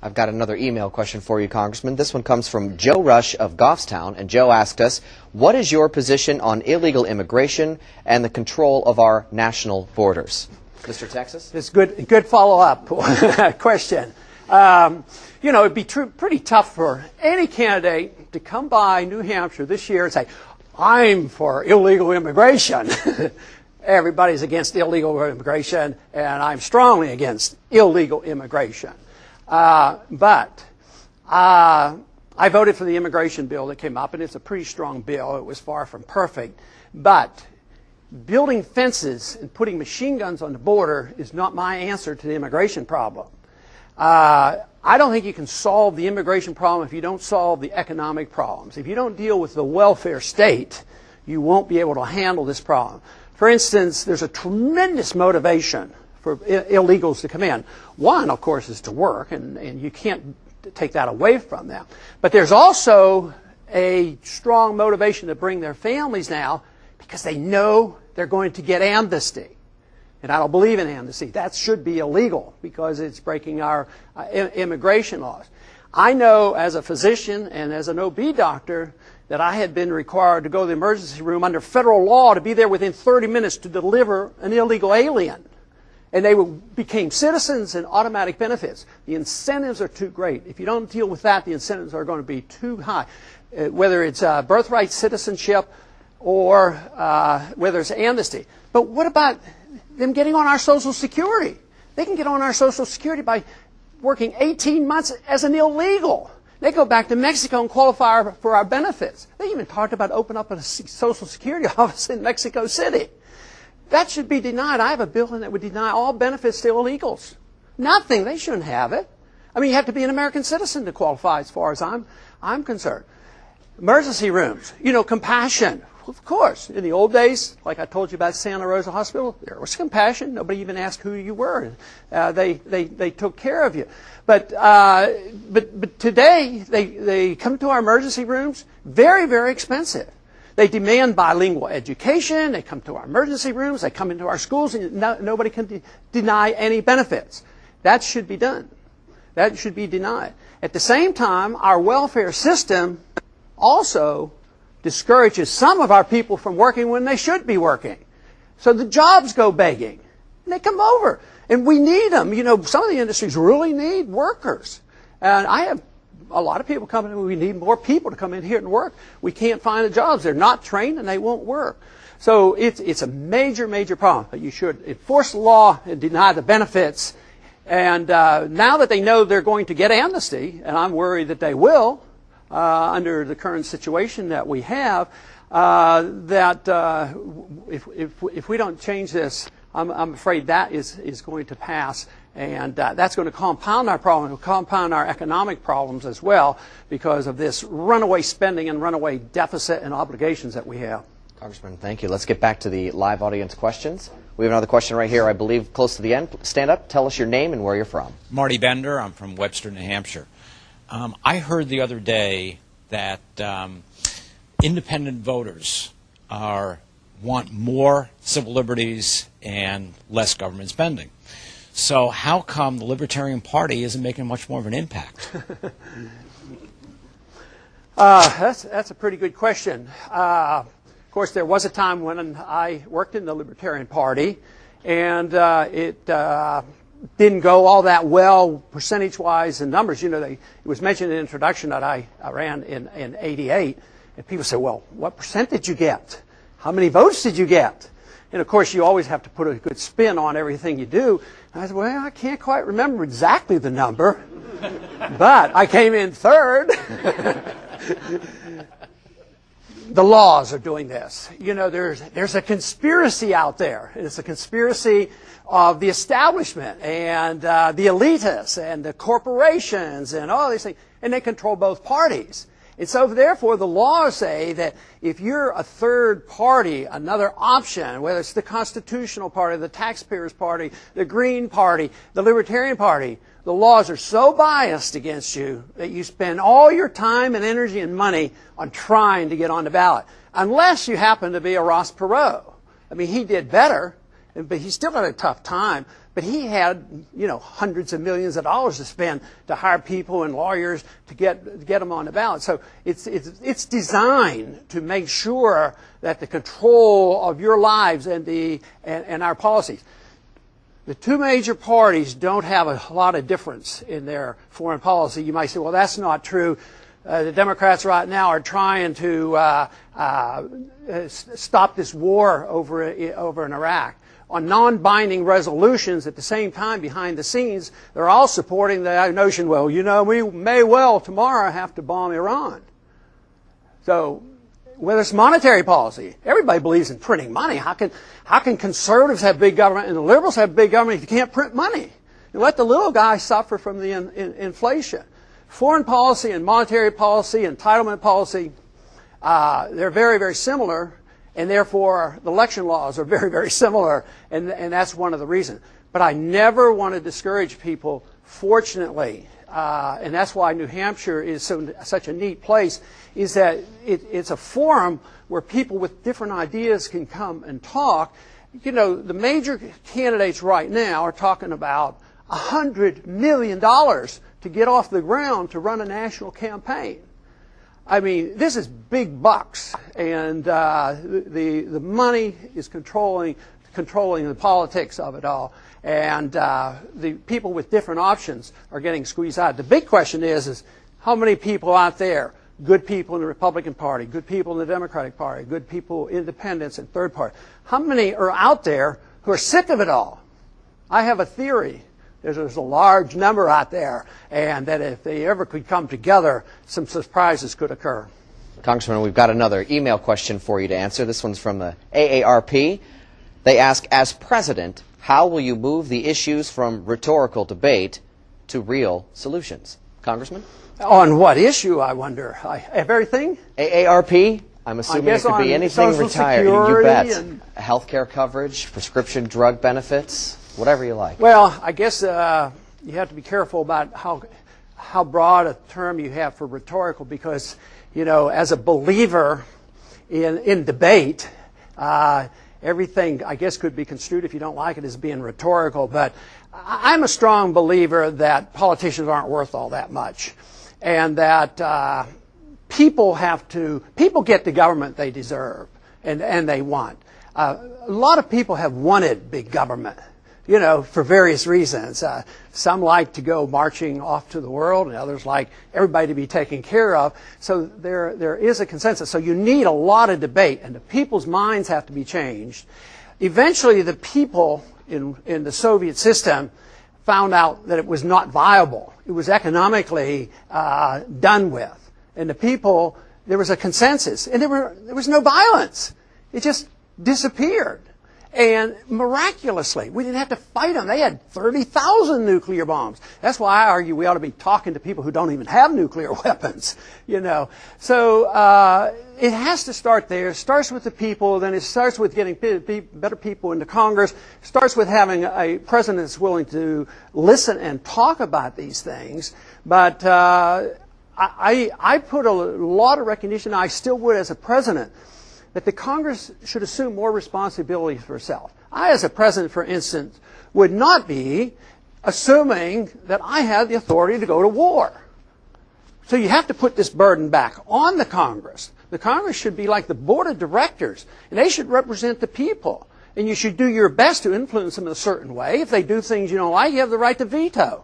I've got another email question for you, Congressman. This one comes from Joe Rush of Goffstown, and Joe asked us, what is your position on illegal immigration and the control of our national borders? Mr. Texas? It's good follow-up question. You know, it'd be pretty tough for any candidate to come by New Hampshire this year and say, I'm for illegal immigration. Everybody's against illegal immigration, and I'm strongly against illegal immigration. But I voted for the immigration bill that came up, and it's a pretty strong bill. It was far from perfect. But building fences and putting machine guns on the border is not my answer to the immigration problem. I don't think you can solve the immigration problem if you don't solve the economic problems. If you don't deal with the welfare state, you won't be able to handle this problem. For instance, there's a tremendous motivation for illegals to come in. One, of course, is to work, and you can't take that away from them. But there's also a strong motivation to bring their families now because they know they're going to get amnesty. And I don't believe in amnesty. That should be illegal because it's breaking our immigration laws. I know as a physician and as an OB doctor that I had been required to go to the emergency room under federal law to be there within 30 minutes to deliver an illegal alien. And they became citizens and automatic benefits. The incentives are too great. If you don't deal with that, the incentives are going to be too high. Whether it's birthright citizenship or whether it's amnesty. But what about them getting on our Social Security? They can get on our Social Security by working 18 months as an illegal. They go back to Mexico and qualify for our benefits. They even talked about opening up a Social Security office in Mexico City. That should be denied. I have a bill that would deny all benefits to illegals. Nothing. They shouldn't have it. I mean, you have to be an American citizen to qualify as far as I'm concerned. Emergency rooms. You know, compassion. Of course. In the old days, like I told you about Santa Rosa Hospital, there was compassion. Nobody even asked who you were. They took care of you. But today, they come to our emergency rooms, very, very expensive. They demand bilingual education. They come to our emergency rooms. They come into our schools, and nobody can deny any benefits. That should be done. That should be denied. At the same time, our welfare system also discourages some of our people from working when they should be working. So the jobs go begging. And they come over. And we need them. You know, some of the industries really need workers. And I have a lot of people coming in. We need more people to come in here and work. We can't find the jobs. They're not trained and they won't work. So it's a major, major problem. But you should enforce the law and deny the benefits. And now that they know they're going to get amnesty, and I'm worried that they will, under the current situation that we have, if we don't change this, I'm afraid that is going to pass, and that's going to compound our problem, it'll compound our economic problems as well because of this runaway spending and runaway deficit and obligations that we have. Congressman, thank you. Let's get back to the live audience questions. We have another question right here, I believe, close to the end. Stand up, tell us your name and where you're from. Marty Bender, I'm from Webster, New Hampshire. I heard the other day that independent voters want more civil liberties and less government spending. So how come the Libertarian Party isn't making much more of an impact? That's a pretty good question. Of course, there was a time when I worked in the Libertarian Party, and it didn't go all that well percentage-wise in numbers. You know, it was mentioned in the introduction that I ran in '88, and people say, well, what percent did you get? How many votes did you get? And, of course, you always have to put a good spin on everything you do. And I said, well, I can't quite remember exactly the number, but I came in third. The laws are doing this. You know, there's a conspiracy out there. It's a conspiracy of the establishment and the elitists and the corporations and all these things, and they control both parties. And so, therefore, the laws say that if you're a third party, another option, whether it's the Constitutional Party, the Taxpayers Party, the Green Party, the Libertarian Party, the laws are so biased against you that you spend all your time and energy and money on trying to get on the ballot. Unless you happen to be a Ross Perot. I mean, he did better, but he still had a tough time. But he had, hundreds of millions of dollars to spend to hire people and lawyers to get them on the ballot. So it's designed to make sure that the control of your lives and our policies. The two major parties don't have a lot of difference in their foreign policy. You might say, well, that's not true. The Democrats right now are trying to stop this war over in Iraq. On non-binding resolutions at the same time behind the scenes, they're all supporting the notion, well, we may well tomorrow have to bomb Iran. So whether it's monetary policy, everybody believes in printing money. How can conservatives have big government and the liberals have big government if you can't print money? You let the little guy suffer from the inflation. Foreign policy and monetary policy, entitlement policy, they're very, very similar. And therefore, the election laws are very, very similar, and that's one of the reasons. But I never want to discourage people, fortunately, and that's why New Hampshire is such a neat place, is that it's a forum where people with different ideas can come and talk. The major candidates right now are talking about $100 million to get off the ground to run a national campaign. I mean, this is big bucks, and the money is controlling the politics of it all, and the people with different options are getting squeezed out. The big question is how many people out there, good people in the Republican Party, good people in the Democratic Party, good people, independents, and third party, how many are out there who are sick of it all? I have a theory. There's a large number out there, and that if they ever could come together, some surprises could occur. Congressman, we've got another email question for you to answer. This one's from the AARP. They ask, as president, how will you move the issues from rhetorical debate to real solutions? Congressman? On what issue, I wonder? Everything? AARP? I'm assuming it could be anything Social retired. Security, you bet. and Health care coverage, prescription drug benefits, whatever you like. Well, I guess you have to be careful about how broad a term you have for rhetorical, because, as a believer in debate, everything, I guess, could be construed, if you don't like it, as being rhetorical. But I'm a strong believer that politicians aren't worth all that much, and that people get the government they deserve and they want. A lot of people have wanted big government, for various reasons. Some like to go marching off to the world, and others like everybody to be taken care of. So there is a consensus. So you need a lot of debate, and the people's minds have to be changed. Eventually, the people in the Soviet system found out that it was not viable. It was economically done with. And the people, there was a consensus, and there was no violence. It just disappeared. And miraculously, we didn't have to fight them. They had 30,000 nuclear bombs. That's why I argue we ought to be talking to people who don't even have nuclear weapons, So it has to start there. It starts with the people, then it starts with getting better people into Congress. It starts with having a president that's willing to listen and talk about these things. But I put a lot of recognition, I still would as a president, that the Congress should assume more responsibility for itself. I, as a president, for instance, would not be assuming that I had the authority to go to war. So you have to put this burden back on the Congress. The Congress should be like the board of directors, and they should represent the people. And you should do your best to influence them in a certain way. If they do things you don't like, you have the right to veto.